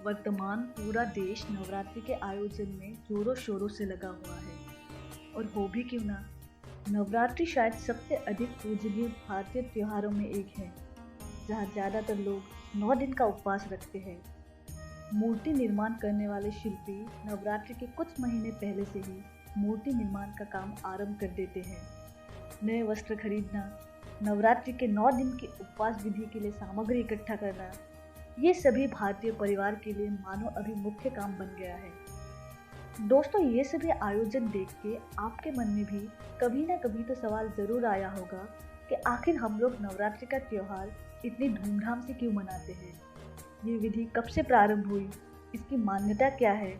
वर्तमान पूरा देश नवरात्रि के आयोजन में जोरों शोरों से लगा हुआ है। और हो भी क्यों ना, नवरात्रि शायद सबसे अधिक पूजनीय भारतीय त्योहारों में एक है, जहाँ ज़्यादातर लोग 9 दिन का उपवास रखते हैं। मूर्ति निर्माण करने वाले शिल्पी नवरात्रि के कुछ महीने पहले से ही मूर्ति निर्माण का काम आरंभ कर देते हैं। नए वस्त्र खरीदना, नवरात्रि के 9 दिन की उपवास विधि के लिए सामग्री इकट्ठा करना, ये सभी भारतीय परिवार के लिए मानो अभी मुख्य काम बन गया है। दोस्तों, ये सभी आयोजन देख के आपके मन में भी कभी ना कभी तो सवाल जरूर आया होगा कि आखिर हम लोग नवरात्रि का त्योहार इतनी धूमधाम से क्यों मनाते हैं? ये विधि कब से प्रारंभ हुई? इसकी मान्यता क्या है?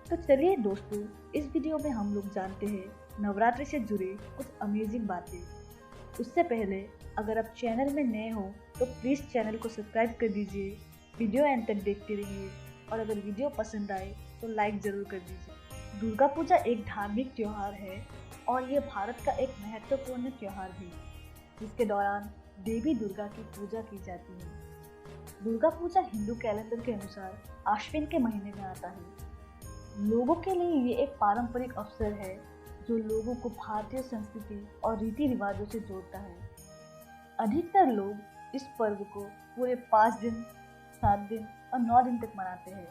तो चलिए दोस्तों, इस वीडियो में हम लोग जानते हैं नवरात्रि से जुड़े कुछ अमेजिंग बातें। उससे पहले अगर आप चैनल में नए हो तो प्लीज़ चैनल को सब्सक्राइब कर दीजिए, वीडियो एंड तक देखते रहिए और अगर वीडियो पसंद आए तो लाइक ज़रूर कर दीजिए। दुर्गा पूजा एक धार्मिक त्योहार है और ये भारत का एक महत्वपूर्ण त्योहार है, जिसके दौरान देवी दुर्गा की पूजा की जाती है। दुर्गा पूजा हिंदू कैलेंडर के अनुसार आश्विन के महीने में आता है। लोगों के लिए ये एक पारंपरिक अवसर है जो लोगों को भारतीय संस्कृति और रीति रिवाजों से जोड़ता है। अधिकतर लोग इस पर्व को पूरे 5 दिन, 7 दिन और 9 दिन तक मनाते हैं।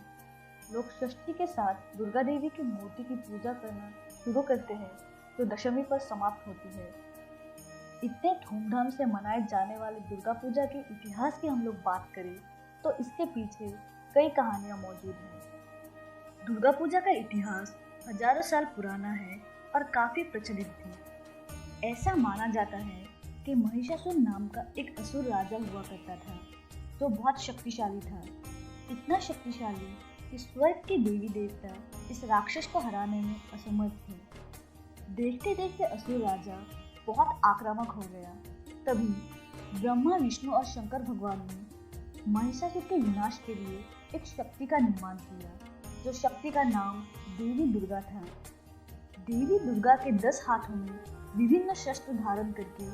लोग षष्ठी के साथ दुर्गा देवी की मूर्ति की पूजा करना शुरू करते हैं, जो दशमी पर समाप्त होती है। इतने धूमधाम से मनाए जाने वाले दुर्गा पूजा के इतिहास की हम लोग बात करें तो इसके पीछे कई कहानियां मौजूद हैं। दुर्गा पूजा का इतिहास हजारों साल पुराना है और काफी प्रचलित थी। ऐसा माना जाता है कि महिषासुर नाम का एक असुर राजा हुआ करता था, जो बहुत शक्तिशाली था। इतना शक्तिशाली कि स्वर्ग के देवी देवता इस राक्षस को हराने में असमर्थ थे। देखते देखते असुर राजा बहुत आक्रामक हो गया। तभी ब्रह्मा, विष्णु और शंकर भगवान ने महिषासुर के विनाश के लिए एक शक्ति का निर्माण किया, जो शक्ति का नाम देवी दुर्गा था। देवी दुर्गा के 10 हाथों में विभिन्न शस्त्र धारण करके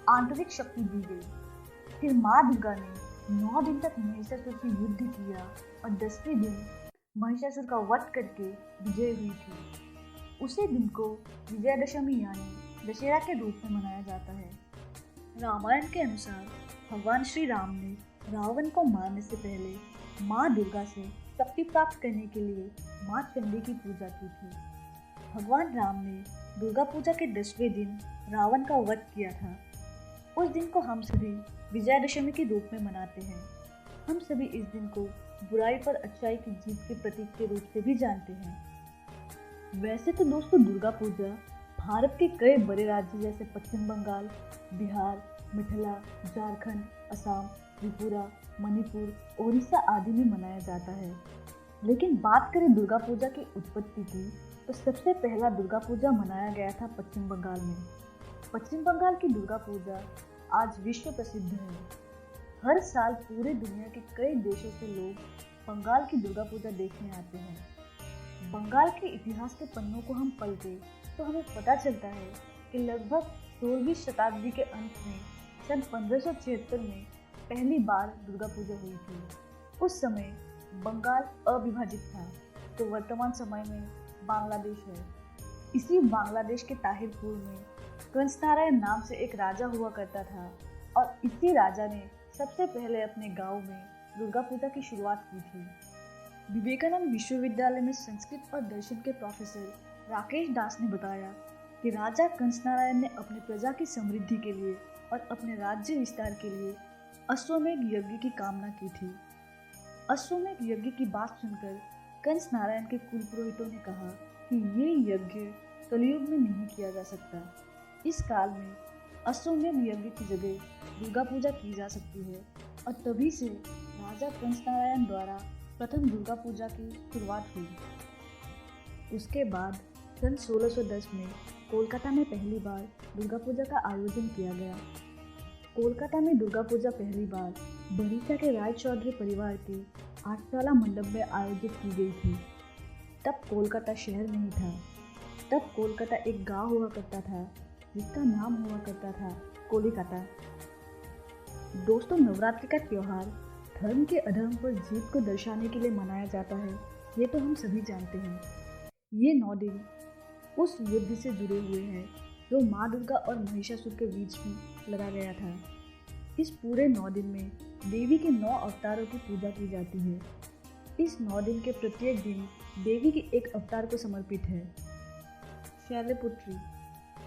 आंतरिक शक्ति दी गई। फिर माँ दुर्गा ने 9 दिन तक महिषासुर से युद्ध किया और 10वें दिन महिषासुर का वध करके विजय हुई थी। उसी दिन को विजयादशमी यानी दशहरा के रूप में मनाया जाता है। रामायण के अनुसार भगवान श्री राम ने रावण को मारने से पहले माँ दुर्गा से शक्ति प्राप्त करने के लिए माँ चंडी की पूजा की थी। भगवान राम ने दुर्गा पूजा के 10वें दिन रावण का वध किया था। उस दिन को हम सभी विजयादशमी के रूप में मनाते हैं। हम सभी इस दिन को बुराई पर अच्छाई की जीत के प्रतीक के रूप से भी जानते हैं। वैसे तो दोस्तों, दुर्गा पूजा भारत के कई बड़े राज्य जैसे पश्चिम बंगाल, बिहार, मिथिला, झारखंड, असम, त्रिपुरा, मणिपुर, ओडिशा आदि में मनाया जाता है। लेकिन बात करें दुर्गा पूजा की उत्पत्ति की, तो सबसे पहला दुर्गा पूजा मनाया गया था पश्चिम बंगाल में। पश्चिम बंगाल की दुर्गा पूजा आज विश्व प्रसिद्ध है। हर साल पूरे दुनिया के कई देशों से लोग बंगाल की दुर्गा पूजा देखने आते हैं। बंगाल के इतिहास के पन्नों को हम पलटे तो हमें पता चलता है कि लगभग 16वीं शताब्दी के अंत में सन 1576 में पहली बार दुर्गा पूजा हुई थी। उस समय बंगाल अविभाजित था, तो वर्तमान समय में बांग्लादेश है। इसी बांग्लादेश के ताहिरपुर में कंस नारायण नाम से एक राजा हुआ करता था और इसी राजा ने सबसे पहले अपने गांव में दुर्गा पूजा की शुरुआत की थी। विवेकानंद विश्वविद्यालय में संस्कृत और दर्शन के प्रोफेसर राकेश दास ने बताया कि राजा कंस नारायण ने अपनी प्रजा की समृद्धि के लिए और अपने राज्य विस्तार के लिए अश्वमेध यज्ञ की कामना की थी। अश्वमेध यज्ञ की बात सुनकर कंस नारायण के कुल पुरोहितों ने कहा कि ये यज्ञ कलयुग में नहीं किया जा सकता। इस काल में अश्वमेध यज्ञ की जगह दुर्गा पूजा की जा सकती है और तभी से राजा कंस नारायण द्वारा प्रथम दुर्गा पूजा की शुरुआत हुई। उसके बाद सन 1610 में कोलकाता में पहली बार दुर्गा पूजा का आयोजन किया गया। कोलकाता में दुर्गा पूजा पहली बार बड़ीसा के राय चौधरी परिवार के 8 मंडप में आयोजित की गई थी। तब कोलकाता शहर नहीं था। तब कोलकाता एक गांव हुआ करता था जिसका नाम हुआ करता था कोलिकाता। दोस्तों, नवरात्रि का त्योहार धर्म के अधर्म पर जीत को दर्शाने के लिए मनाया जाता है, ये तो हम सभी जानते हैं। ये 9 दिन उस युद्ध से जुड़े हुए हैं जो माँ दुर्गा और महिषासुर के बीच में लड़ा गया था। इस पूरे 9 दिन में देवी के 9 अवतारों की पूजा की जाती है। इस 9 दिन के प्रत्येक दिन देवी के एक अवतार को समर्पित है। शैलपुत्री,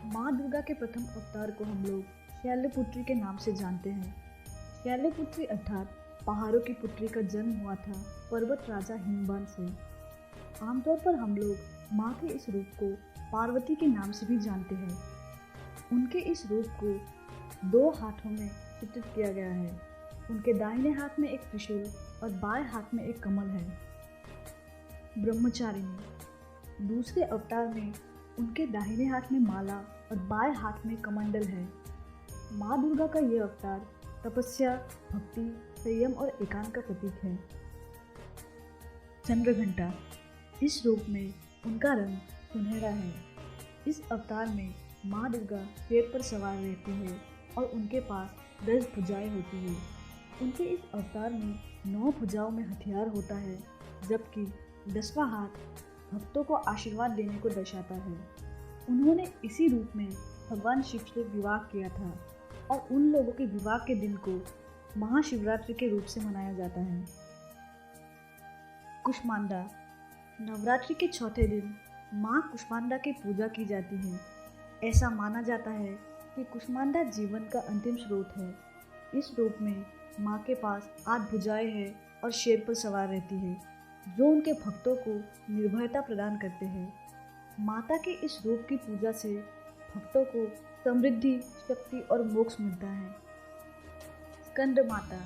माँ दुर्गा के प्रथम अवतार को हम लोग शैलपुत्री के नाम से जानते हैं। शैलपुत्री अर्थात पहाड़ों की पुत्री का जन्म हुआ था पर्वत राजा हिमवान से। आमतौर पर हम लोग माँ के इस रूप को पार्वती के नाम से भी जानते हैं। उनके इस रूप को 2 हाथों में चित्रित किया गया है। उनके दाहिने हाथ में एक त्रिशूल और बाएं हाथ में एक कमल है। ब्रह्मचारिणी, दूसरे अवतार में उनके दाहिने हाथ में माला और बाएं हाथ में कमंडल है। माँ दुर्गा का यह अवतार तपस्या, भक्ति, संयम और एकांत का प्रतीक है। चंद्रघंटा, इस रूप में उनका रंग सुनहरा है। इस अवतार में माँ दुर्गा शेर पर सवार रहती है और उनके पास 10 भुजाएं होती है। उनके इस अवतार में 9 भुजाओं में हथियार होता है, जबकि 10वां हाथ भक्तों को आशीर्वाद देने को दर्शाता है। उन्होंने इसी रूप में भगवान शिव से विवाह किया था और उन लोगों के विवाह के दिन को महाशिवरात्रि के रूप से मनाया जाता है। कुष्मांडा, नवरात्रि के चौथे दिन माँ कुष्मांडा की पूजा की जाती है। ऐसा माना जाता है कि कुष्मांडा जीवन का अंतिम स्रोत है। इस रूप में माँ के पास 8 भुजाएं हैं और शेर पर सवार रहती है, जो उनके भक्तों को निर्भयता प्रदान करते हैं। माता के इस रूप की पूजा से भक्तों को समृद्धि, शक्ति और मोक्ष मिलता है। स्कंद माता,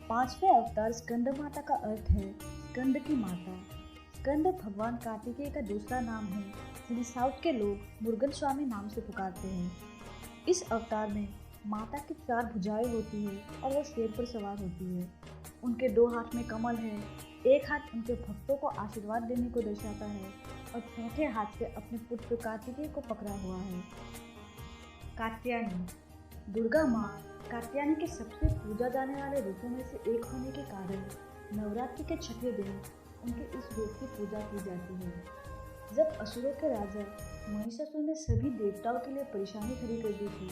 5वें अवतार स्कंद माता का अर्थ है स्कंद की माता। स्कंद भगवान कार्तिकेय का दूसरा नाम है, जिन्हें साउथ के लोग मुरुगन स्वामी नाम से पुकारते हैं। इस अवतार में माता की 4 भुजाएं होती है और वो शेर पर सवार होती है। उनके 2 हाथ में कमल है, एक हाथ उनके भक्तों को आशीर्वाद देने को दर्शाता है और चौथे हाथ से अपने पुत्र कार्तिकेय को पकड़ा हुआ है। कात्यायनी, दुर्गा माँ कात्यायनी के सबसे पूजा जाने वाले रूपों में से एक होने के कारण नवरात्रि के 6ठे दिन उनके इस रूप की पूजा की जाती है। जब असुरों के राजा महिषासुर ने सभी देवताओं के लिए परेशानी खड़ी कर दी थी,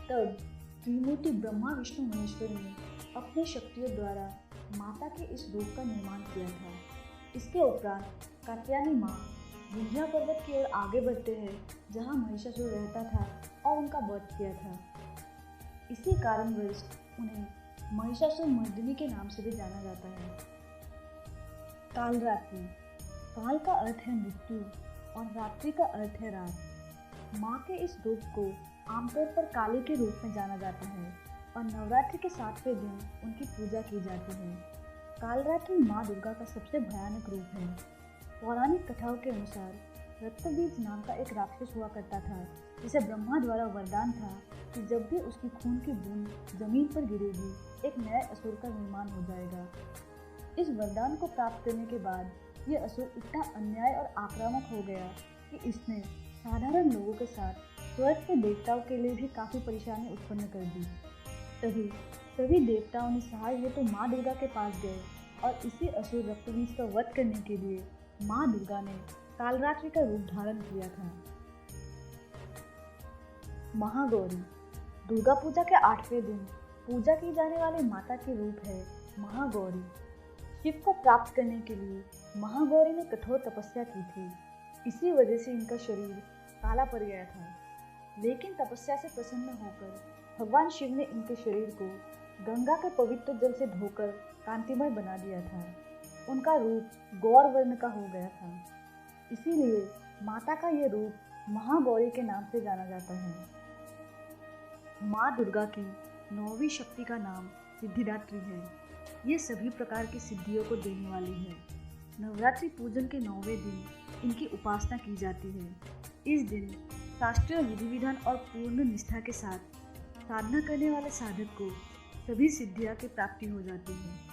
तब त्रिमूर्ति ब्रह्मा विष्णु महेश्वर ने अपनी शक्तियों द्वारा माता के इस रूप का निर्माण किया था। इसके उपरांत कात्यायनी माँ विंध्या पर्वत की ओर आगे बढ़ते हैं, जहाँ महिषासुर रहता था और उनका वध किया था। इसी कारणवश उन्हें महिषासुर मर्दिनी के नाम से भी जाना जाता है। कालरात्रि, काल का अर्थ है मृत्यु और रात्रि का अर्थ है रात। माँ के इस रूप को आमतौर पर काली के रूप में जाना जाता है और नवरात्रि के 7वें दिन उनकी पूजा की जाती है। कालरात्रि माँ दुर्गा का सबसे भयानक रूप है। पौराणिक कथाओं के अनुसार रक्तबीज नाम का एक राक्षस हुआ करता था, जिसे ब्रह्मा द्वारा वरदान था कि जब भी उसकी खून की बूंद जमीन पर गिरेगी, एक नए असुर का निर्माण हो जाएगा। इस वरदान को प्राप्त करने के बाद ये असुर इतना अन्याय और आक्रामक हो गया कि इसने साधारण लोगों के साथ स्वर्ग के देवताओं के लिए भी काफ़ी परेशानी उत्पन्न कर दी। तभी सभी देवताओं ने सहाय हेतु माँ दुर्गा के पास गए और इसी असुर रक्तबीज का वध करने के लिए माँ दुर्गा ने कालरात्रि का रूप धारण किया था। महागौरी, दुर्गा पूजा के 8वें दिन पूजा की जाने वाली माता के रूप है महागौरी। शिव को प्राप्त करने के लिए महागौरी ने कठोर तपस्या की थी। इसी वजह से इनका शरीर काला पड़ गया था, लेकिन तपस्या से प्रसन्न होकर भगवान शिव ने इनके शरीर को गंगा के पवित्र जल से धोकर कांतिमय बना दिया था। उनका रूप गौर वर्ण का हो गया था, इसीलिए माता का यह रूप महागौरी के नाम से जाना जाता है। माँ दुर्गा की 9वीं शक्ति का नाम सिद्धिदात्री है। ये सभी प्रकार की सिद्धियों को देने वाली है। नवरात्रि पूजन के 9वें दिन इनकी उपासना की जाती है। इस दिन शास्त्रीय विधि विधान और पूर्ण निष्ठा के साथ साधना करने वाले साधक को सभी सिद्धियां की प्राप्ति हो जाती है।